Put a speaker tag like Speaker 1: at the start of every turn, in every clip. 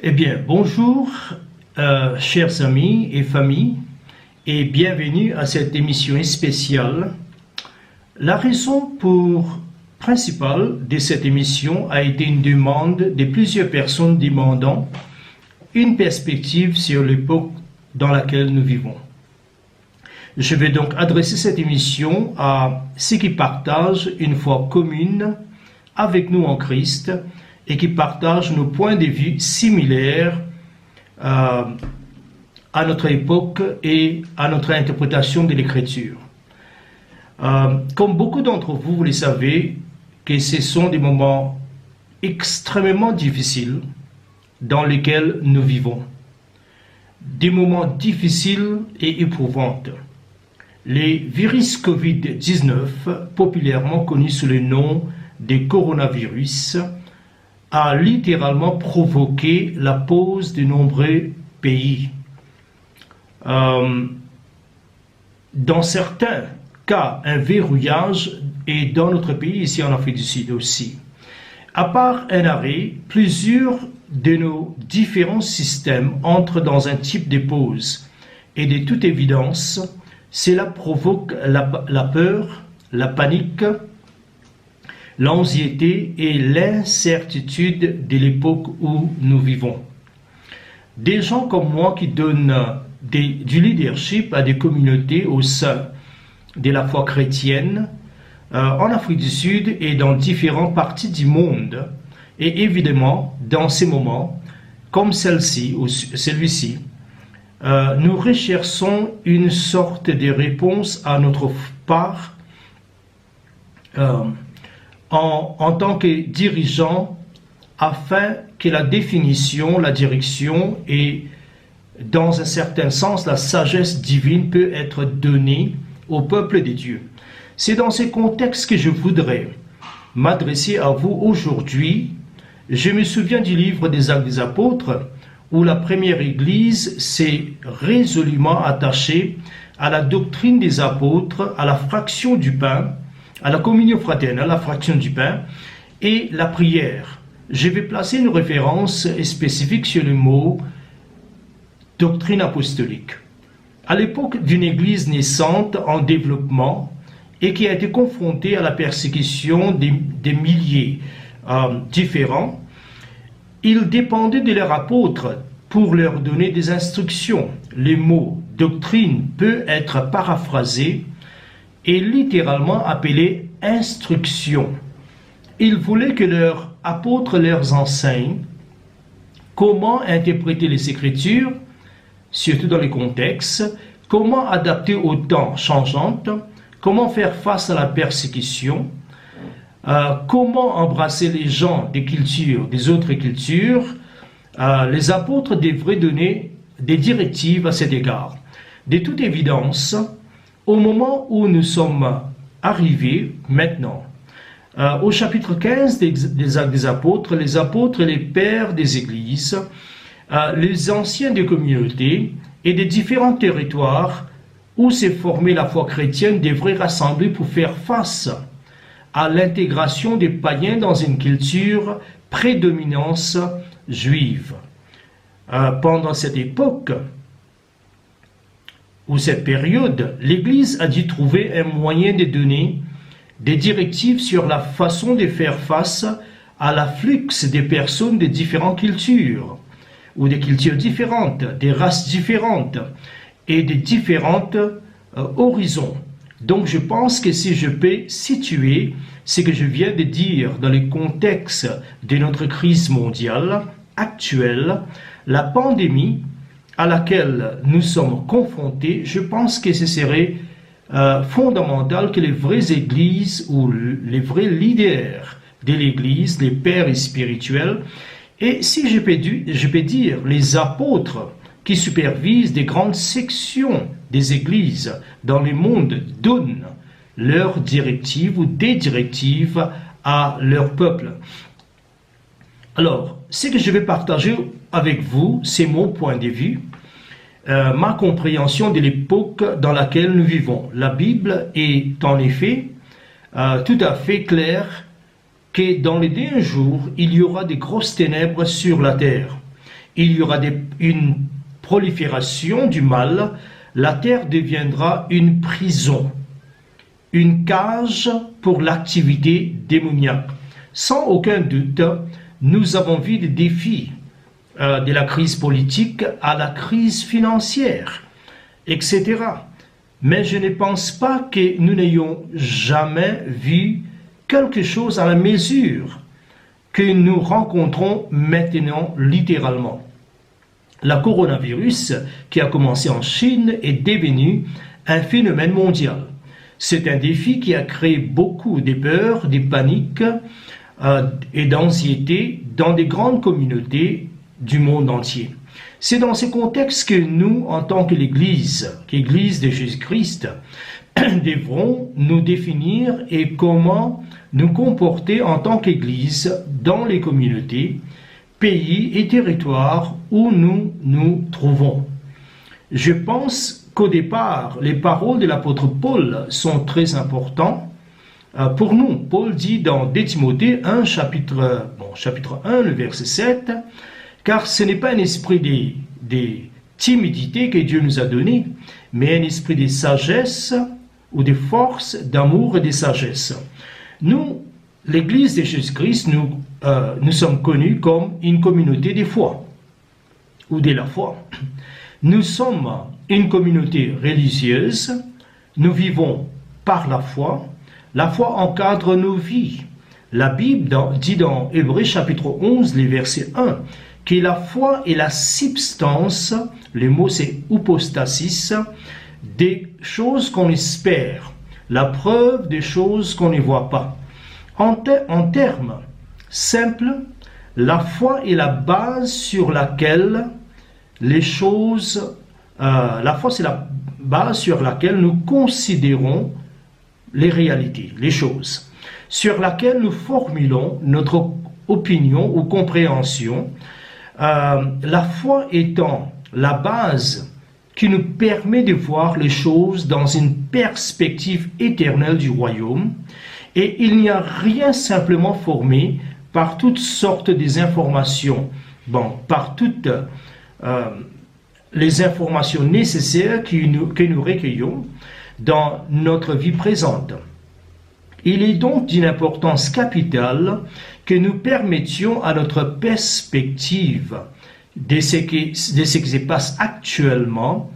Speaker 1: Eh bien, bonjour, chers amis et familles, et bienvenue à cette émission spéciale. La raison principale de cette émission a été une demande de plusieurs personnes demandant une perspective sur l'époque dans laquelle nous vivons. Je vais donc adresser cette émission à ceux qui partagent une foi commune avec nous en Christ et qui partagent nos points de vue similaires à notre époque et à notre interprétation de l'Écriture. Comme beaucoup d'entre vous, vous le savez, que ce sont des moments extrêmement difficiles dans lesquels nous vivons. Des moments difficiles et éprouvants. Les virus Covid-19, populairement connus sous le nom de coronavirus, a littéralement provoqué la pause de nombreux pays. Dans certains cas, un verrouillage, et dans notre pays, ici en Afrique du Sud aussi. À part un arrêt, plusieurs de nos différents systèmes entrent dans un type de pause. Et de toute évidence, cela provoque la peur, la panique, l'anxiété et l'incertitude de l'époque où nous vivons. Des gens comme moi qui donnent du leadership à des communautés au sein de la foi chrétienne en Afrique du Sud et dans différentes parties du monde. Et évidemment, dans ces moments, comme celui-ci, nous recherchons une sorte de réponse à notre part en tant que dirigeants, afin que la définition, la direction et dans un certain sens la sagesse divine peut être donnée au peuple de Dieu. C'est dans ce contexte que je voudrais m'adresser à vous aujourd'hui. Je me souviens du livre des Actes des Apôtres, où la première Église s'est résolument attachée à la doctrine des apôtres, à la fraction du pain, à la communion fraternelle, la fraction du pain et la prière. Je vais placer une référence spécifique sur le mot doctrine apostolique. À l'époque d'une Église naissante en développement et qui a été confrontée à la persécution des milliers différents, il dépendait de leurs apôtres pour leur donner des instructions. Le mot doctrine peut être paraphrasé et littéralement appelé instruction. Ils voulaient que leurs apôtres leur enseignent comment interpréter les Écritures, surtout dans les contextes, comment adapter aux temps changeants, comment faire face à la persécution, comment embrasser les gens des autres cultures. Les apôtres devraient donner des directives à cet égard. De toute évidence, au moment où nous sommes arrivés maintenant, au chapitre 15 des Actes des Apôtres, les apôtres et les pères des églises, les anciens des communautés et des différents territoires où s'est formée la foi chrétienne devraient rassembler pour faire face à l'intégration des païens dans une culture prédominance juive. Pendant cette époque, ou cette période, l'Église a dû trouver un moyen de donner des directives sur la façon de faire face à l'afflux des personnes de différentes cultures, ou des cultures différentes, des races différentes et des différentes horizons. Donc je pense que si je peux situer ce que je viens de dire dans le contexte de notre crise mondiale actuelle, la pandémie à laquelle nous sommes confrontés, je pense que ce serait fondamental que les vraies églises ou les vrais leaders de l'église, les pères spirituels, et si je peux dire les apôtres qui supervisent des grandes sections des églises dans le monde, donnent leurs directives ou des directives à leur peuple. Alors, ce que je vais partager avec vous, c'est mon point de vue, ma compréhension de l'époque dans laquelle nous vivons. La Bible est en effet tout à fait claire que dans les derniers jours, il y aura des grosses ténèbres sur la terre. il y aura une prolifération du mal, la terre deviendra une prison, une cage pour l'activité démoniaque. Sans aucun doute, nous avons vu des défis de la crise politique à la crise financière, etc. Mais je ne pense pas que nous n'ayons jamais vu quelque chose à la mesure que nous rencontrons maintenant littéralement. Le coronavirus qui a commencé en Chine est devenu un phénomène mondial. C'est un défi qui a créé beaucoup de peurs, de paniques et d'anxiété dans des grandes communautés du monde entier. C'est dans ce contexte que nous, en tant que l'Église de Jésus-Christ, devrons nous définir et comment nous comporter en tant qu'Église dans les communautés, pays et territoires où nous nous trouvons. Je pense qu'au départ, les paroles de l'apôtre Paul sont très importantes pour nous. Paul dit dans 2 Timothée 1, chapitre 1, le verset 7, « Car ce n'est pas un esprit de timidité que Dieu nous a donné, mais un esprit de sagesse ou de force, d'amour et de sagesse. » Nous, l'Église de Jésus-Christ, nous sommes connus comme une communauté de foi ou de la foi. Nous sommes une communauté religieuse, nous vivons par la foi encadre nos vies. La Bible dit dans Hébreux chapitre 11, le verset 1, que la foi est la substance, le mot c'est hypostasis, des choses qu'on espère, la preuve des choses qu'on ne voit pas. En termes simples, la foi est la base sur laquelle la foi c'est la base sur laquelle nous considérons les réalités, les choses, sur laquelle nous formulons notre opinion ou compréhension, la foi étant la base qui nous permet de voir les choses dans une perspective éternelle du royaume, et il n'y a rien simplement formé par toutes sortes des informations, par toutes les informations nécessaires que nous recueillons dans notre vie présente. Il est donc d'une importance capitale que nous permettions à notre perspective de ce qui se passe actuellement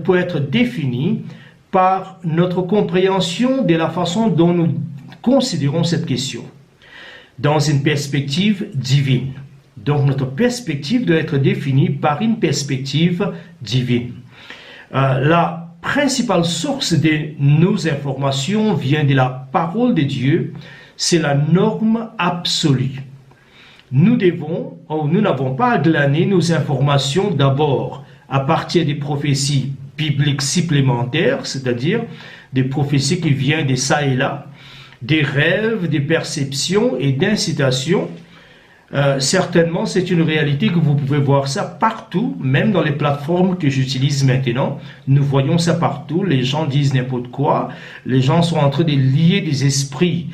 Speaker 1: pour être définie par notre compréhension de la façon dont nous considérons cette question, dans une perspective divine. Donc notre perspective doit être définie par une perspective divine. La principale source de nos informations vient de la parole de Dieu, c'est la norme absolue. Nous n'avons pas à glaner nos informations d'abord à partir des prophéties bibliques supplémentaires, c'est-à-dire des prophéties qui viennent de ça et là, des rêves, des perceptions et d'incitations. Certainement, c'est une réalité que vous pouvez voir ça partout, même dans les plateformes que j'utilise maintenant. Nous voyons ça partout, les gens disent n'importe quoi, les gens sont en train de lier des esprits.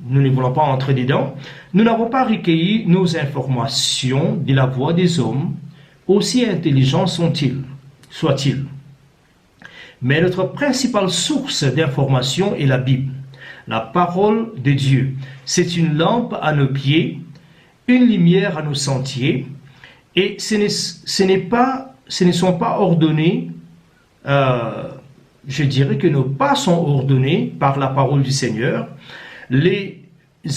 Speaker 1: Nous ne voulons pas entrer dedans. Nous n'avons pas recueilli nos informations de la voix des hommes, aussi intelligents soient-ils. Mais notre principale source d'information est la Bible, la parole de Dieu. C'est une lampe à nos pieds, une lumière à nos sentiers, et ce ne sont pas ordonnés, je dirais que nos pas sont ordonnés par la parole du Seigneur. Les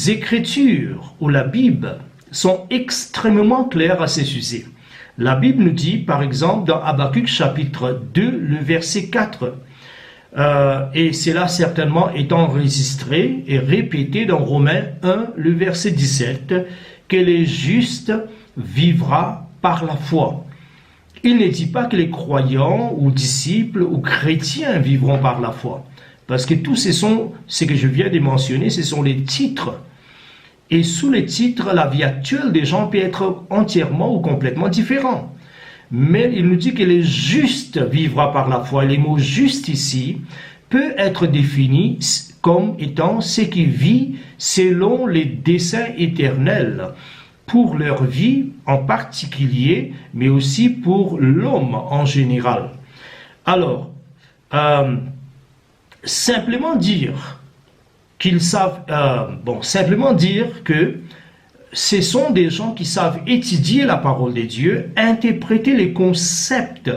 Speaker 1: Écritures ou la Bible sont extrêmement claires à ce sujet. La Bible nous dit, par exemple, dans Habakkuk chapitre 2, le verset 4, et cela certainement est enregistré et répété dans Romains 1, le verset 17, que les justes vivra par la foi. Il ne dit pas que les croyants ou disciples ou chrétiens vivront par la foi. Parce que tous ce que je viens de mentionner, ce sont les titres. Et sous les titres, la vie actuelle des gens peut être entièrement ou complètement différente. Mais il nous dit que les justes vivra par la foi. Et les mots juste ici peut être défini comme étant ce qui vit selon les desseins éternels pour leur vie en particulier, mais aussi pour l'homme en général. Alors, simplement dire qu'ils savent, simplement dire que ce sont des gens qui savent étudier la parole de Dieu, interpréter les concepts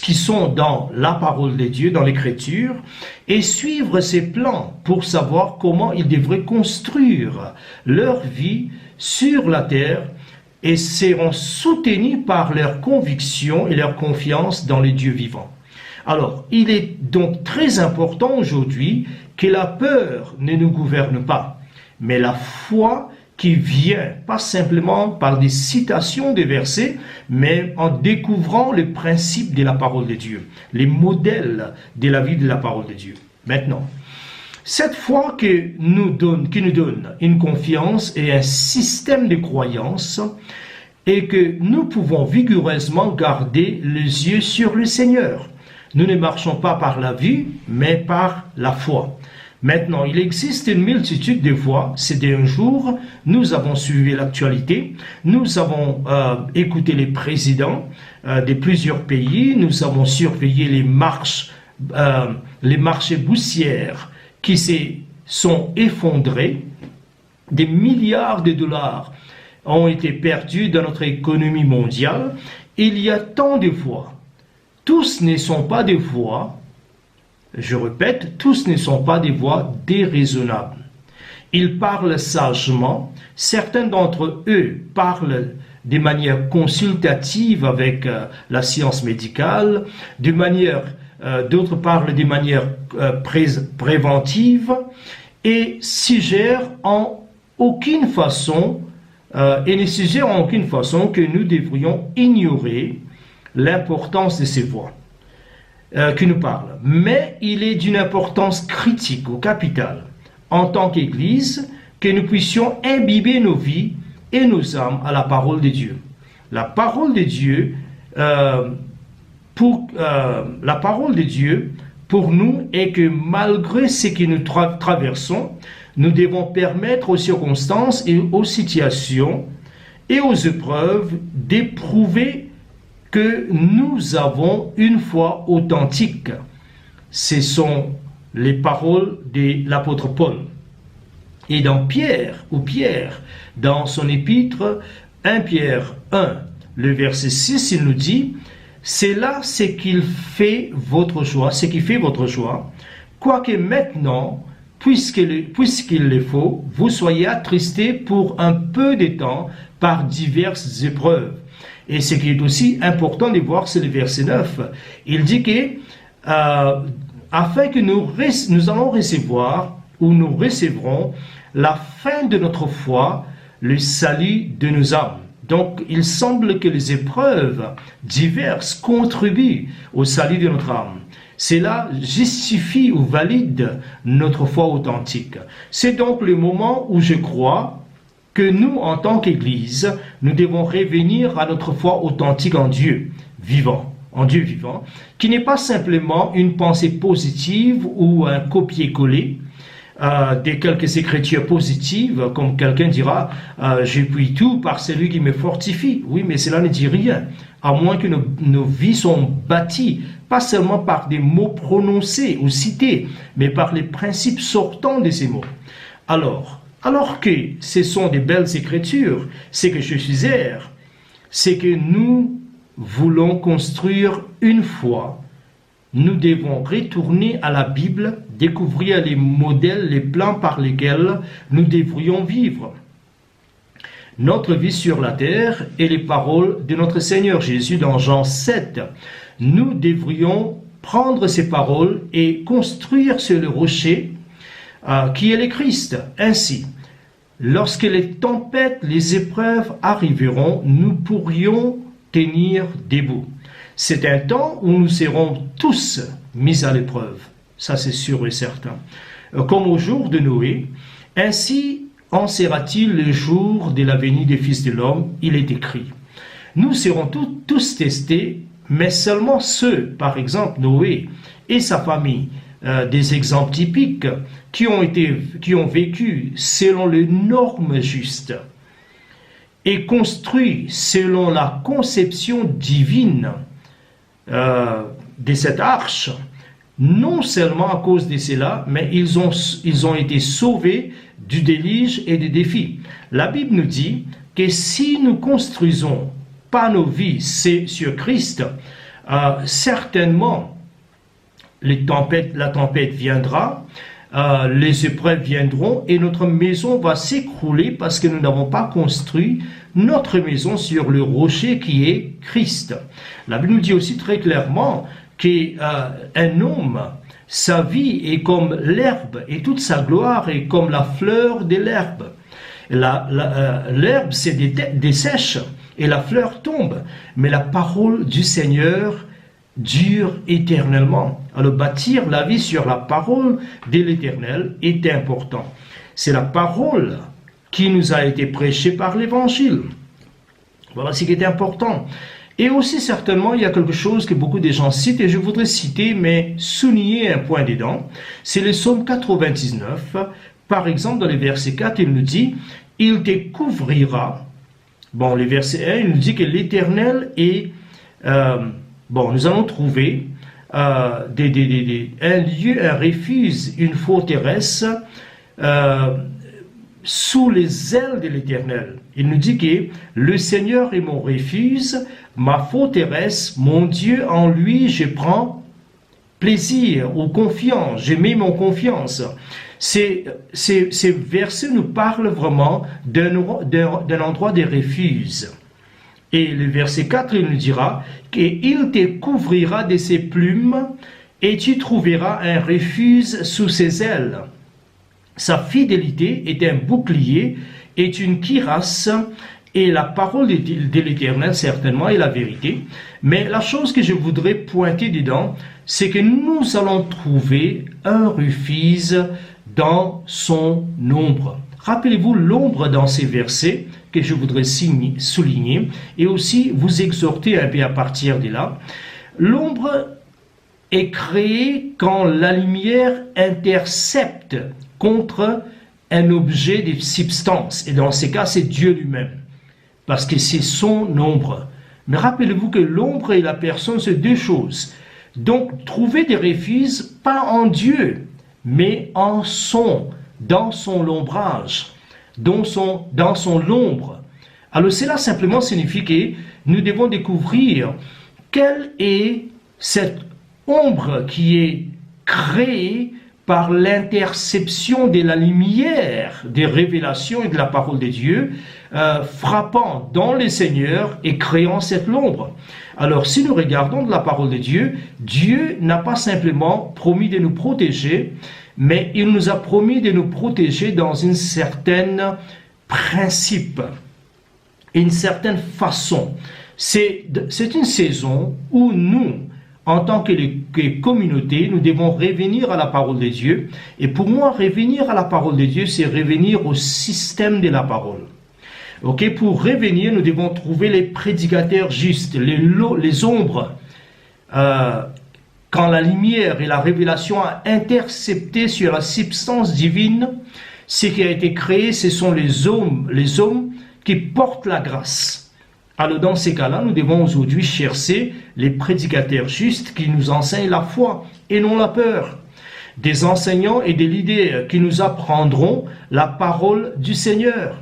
Speaker 1: qui sont dans la parole de Dieu, dans l'Écriture, et suivre ses plans pour savoir comment ils devraient construire leur vie sur la terre et seront soutenus par leur conviction et leur confiance dans le Dieu vivant. Alors, il est donc très important aujourd'hui que la peur ne nous gouverne pas, mais la foi qui vient, pas simplement par des citations des versets, mais en découvrant les principes de la parole de Dieu, les modèles de la vie de la parole de Dieu. Maintenant, cette foi qui nous donne une confiance et un système de croyance, et que nous pouvons vigoureusement garder les yeux sur le Seigneur. Nous ne marchons pas par la vue, mais par la foi. Maintenant, il existe une multitude de voix. Ces derniers jours, nous avons suivi l'actualité, nous avons écouté les présidents de plusieurs pays, nous avons surveillé les marchés boursières qui se sont effondrés. Des milliards de dollars ont été perdus dans notre économie mondiale. Il y a tant de voix. Tous ne sont pas des voix. Je répète, tous ne sont pas des voix déraisonnables. Ils parlent sagement. Certains d'entre eux parlent de manière consultative avec la science médicale, d'autres parlent de manière préventive et suggèrent en aucune façon que nous devrions ignorer l'importance de ces voix qui nous parlent. Mais il est d'une importance critique ou capitale en tant qu'Église que nous puissions imbiber nos vies et nos âmes à la parole de Dieu. La parole de Dieu, pour nous est que malgré ce que nous traversons, nous devons permettre aux circonstances et aux situations et aux épreuves d'éprouver que nous avons une foi authentique. Ce sont les paroles de l'apôtre Paul. Et dans Pierre, dans son épître 1 Pierre 1, le verset 6, il nous dit « C'est là ce qui fait votre joie, quoique maintenant, puisqu'il le faut, vous soyez attristés pour un peu de temps par diverses épreuves. » Et ce qui est aussi important de voir, c'est le verset 9. Il dit que, afin que nous allons recevoir, ou nous recevrons, la fin de notre foi, le salut de nos âmes. Donc, il semble que les épreuves diverses contribuent au salut de notre âme. Cela justifie ou valide notre foi authentique. C'est donc le moment où je crois que nous, en tant qu'Église, nous devons revenir à notre foi authentique en Dieu vivant, qui n'est pas simplement une pensée positive ou un copier-coller de quelques écritures positives, comme quelqu'un dira « je puis tout par celui qui me fortifie ». Oui, mais cela ne dit rien, à moins que nos vies sont bâties, pas seulement par des mots prononcés ou cités, mais par les principes sortant de ces mots. Alors que ce sont des belles écritures, ce que je suggère, c'est que nous voulons construire une foi. Nous devons retourner à la Bible, découvrir les modèles, les plans par lesquels nous devrions vivre. Notre vie sur la terre et les paroles de notre Seigneur Jésus dans Jean 7. Nous devrions prendre ces paroles et construire sur le rocher qui est le Christ. Ainsi, lorsque les tempêtes, les épreuves arriveront, nous pourrions tenir debout. C'est un temps où nous serons tous mis à l'épreuve. Ça, c'est sûr et certain. Comme au jour de Noé, ainsi en sera-t-il le jour de la venue des fils de l'homme. Il est écrit. Nous serons tous testés, mais seulement ceux, par exemple Noé et sa famille, des exemples typiques qui ont vécu selon les normes justes. est construit selon la conception divine de cette arche, non seulement à cause de cela, mais ils ont été sauvés du déluge et des défis. La Bible nous dit que si nous construisons pas nos vies sur Christ, certainement la tempête viendra, les épreuves viendront et notre maison va s'écrouler parce que nous n'avons pas construit notre maison sur le rocher qui est Christ. La Bible nous dit aussi très clairement qu'un homme, sa vie est comme l'herbe et toute sa gloire est comme la fleur de l'herbe. L'herbe se dessèche et la fleur tombe, mais la parole du Seigneur dure éternellement. Alors bâtir la vie sur la parole de l'Éternel est important. C'est la parole qui nous a été prêchée par l'Évangile. Voilà ce qui est important. Et aussi certainement, il y a quelque chose que beaucoup de gens citent, et je voudrais citer, mais souligner un point dedans. C'est le psaume 99. Par exemple, dans le verset 4, il nous dit « Il te couvrira ». Bon, le verset 1, il nous dit que l'Éternel est... nous allons trouver un lieu, un refuge, une forteresse sous les ailes de l'Éternel. Il nous dit que le Seigneur est mon refuge, ma forteresse, mon Dieu, en lui je prends plaisir ou confiance, je mets mon confiance. Ces versets nous parlent vraiment d'un endroit de refuge. Et le verset 4, il nous dira qu'il te couvrira de ses plumes et tu trouveras un refuge sous ses ailes. Sa fidélité est un bouclier, est une cuirasse, et la parole de l'Éternel certainement est la vérité. Mais la chose que je voudrais pointer dedans, c'est que nous allons trouver un refuge dans son ombre. Rappelez-vous l'ombre dans ces versets que je voudrais souligner et aussi vous exhorter un peu à partir de là. L'ombre est créée quand la lumière intercepte contre un objet de substance. Et dans ces cas, c'est Dieu lui-même. Parce que c'est son ombre. Mais rappelez-vous que l'ombre et la personne, c'est deux choses. Donc, trouver des refuges, pas en Dieu, mais dans son ombrage, dans son ombre. Alors cela simplement signifie que nous devons découvrir quelle est cette ombre qui est créée par l'interception de la lumière des révélations et de la parole de Dieu, frappant dans le Seigneur et créant cette ombre. Alors si nous regardons de la parole de Dieu, Dieu n'a pas simplement promis de nous protéger, mais il nous a promis de nous protéger dans une certaine principe, une certaine façon. C'est une saison où nous, en tant que communauté, nous devons revenir à la parole de Dieu. Et pour moi, revenir à la parole de Dieu, c'est revenir au système de la parole. Okay? Pour revenir, nous devons trouver les prédicateurs justes, les ombres. Quand la lumière et la révélation a intercepté sur la substance divine, ce qui a été créé, ce sont les hommes qui portent la grâce. Alors dans ces cas-là, nous devons aujourd'hui chercher les prédicateurs justes qui nous enseignent la foi et non la peur. Des enseignants et des leaders qui nous apprendront la parole du Seigneur.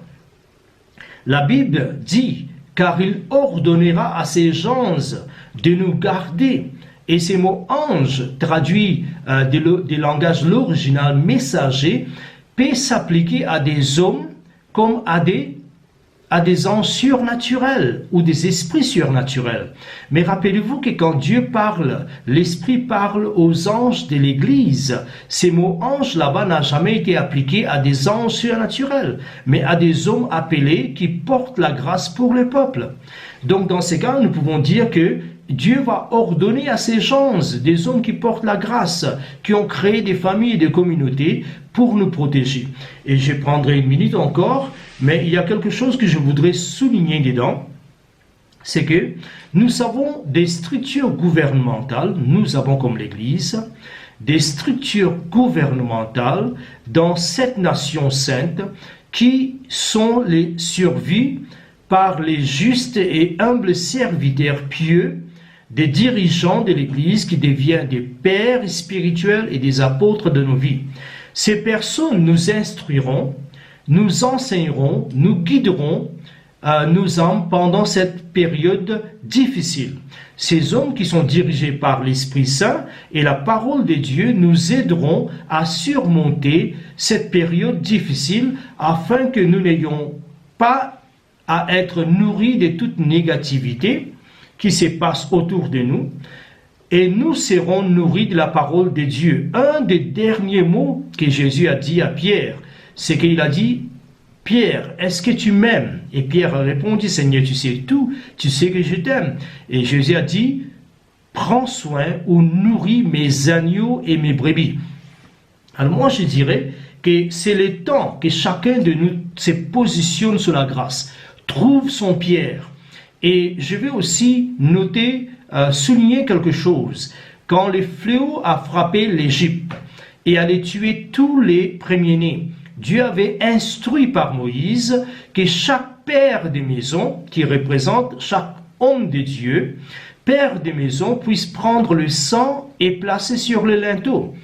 Speaker 1: La Bible dit, car il ordonnera à ses anges de nous garder. Et ces mots ange, traduits des langages l'original messager, peut s'appliquer à des hommes comme à des anges surnaturels ou des esprits surnaturels. Mais rappelez-vous que quand Dieu parle, l'Esprit parle aux anges de l'Église. Ces mots ange là-bas n'a jamais été appliqué à des anges surnaturels, mais à des hommes appelés qui portent la grâce pour le peuple. Donc dans ces cas, nous pouvons dire que Dieu va ordonner à ces gens, des hommes qui portent la grâce, qui ont créé des familles et des communautés pour nous protéger. Et je prendrai une minute encore, mais il y a quelque chose que je voudrais souligner dedans, c'est que nous avons des structures gouvernementales, nous avons comme l'Église, des structures gouvernementales dans cette nation sainte qui sont les survies par les justes et humbles serviteurs pieux, des dirigeants de l'Église qui deviennent des pères spirituels et des apôtres de nos vies. Ces personnes nous instruiront, nous enseigneront, nous guideront nos âmes pendant cette période difficile. Ces hommes qui sont dirigés par l'Esprit Saint et la parole de Dieu nous aideront à surmonter cette période difficile afin que nous n'ayons pas à être nourris de toute négativité qui se passe autour de nous, et nous serons nourris de la parole de Dieu. Un des derniers mots que Jésus a dit à Pierre, c'est qu'il a dit: Pierre, est-ce que tu m'aimes? Et Pierre a répondu: Seigneur, tu sais tout, tu sais que je t'aime. Et Jésus a dit: prends soin ou nourris mes agneaux et mes brebis. Alors moi je dirais que c'est le temps que chacun de nous se positionne sur la grâce, trouve son Pierre. Et je vais aussi noter, souligner quelque chose. Quand le fléau a frappé l'Égypte et allait tuer tous les premiers-nés, Dieu avait instruit par Moïse que chaque père de maison, qui représente chaque homme de Dieu, père de maison, puisse prendre le sang et placer sur le linteau.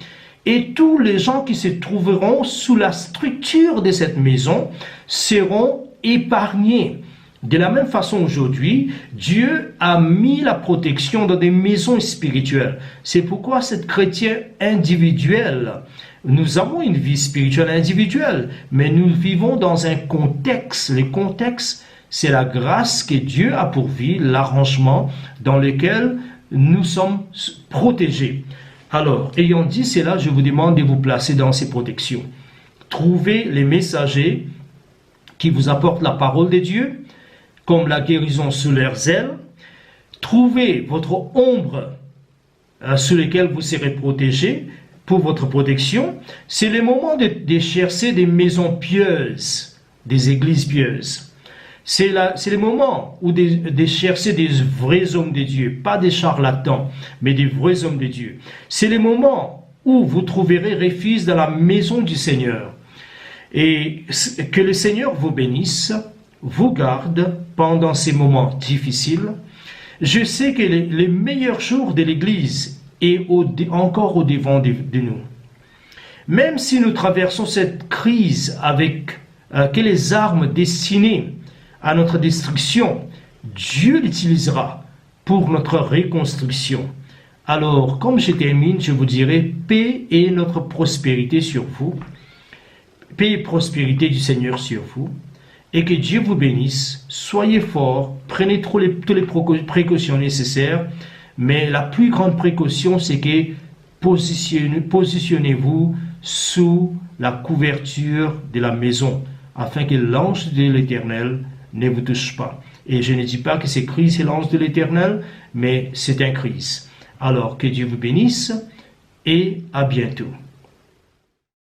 Speaker 1: Et tous les gens qui se trouveront sous la structure de cette maison seront épargnés. De la même façon aujourd'hui, Dieu a mis la protection dans des maisons spirituelles. C'est pourquoi cette chrétien individuel, nous avons une vie spirituelle individuelle, mais nous vivons dans un contexte. Le contexte, c'est la grâce que Dieu a pourvu, l'arrangement dans lequel nous sommes protégés. Alors, ayant dit cela, je vous demande de vous placer dans ces protections. Trouvez les messagers qui vous apportent la parole de Dieu, comme la guérison sous leurs ailes. Trouvez votre ombre sous laquelle vous serez protégé pour votre protection. C'est le moment de chercher des maisons pieuses, des églises pieuses. C'est le moment où de chercher des vrais hommes de Dieu, pas des charlatans, mais des vrais hommes de Dieu. C'est le moment où vous trouverez refuge dans la maison du Seigneur. Et que le Seigneur vous bénisse, vous garde pendant ces moments difficiles. Je sais que les meilleurs jours de l'Église est encore au devant de nous. Même si nous traversons cette crise avec que les armes destinées à notre destruction, Dieu l'utilisera pour notre reconstruction. Alors, comme je termine, je vous dirai: paix et notre prospérité sur vous, paix et prospérité du Seigneur sur vous. Et que Dieu vous bénisse, soyez forts, prenez toutes les précautions nécessaires, mais la plus grande précaution, c'est que positionnez-vous sous la couverture de la maison, afin que l'ange de l'Éternel ne vous touche pas. Et je ne dis pas que c'est Christ et l'ange de l'Éternel, mais c'est un Christ. Alors que Dieu vous bénisse et à bientôt.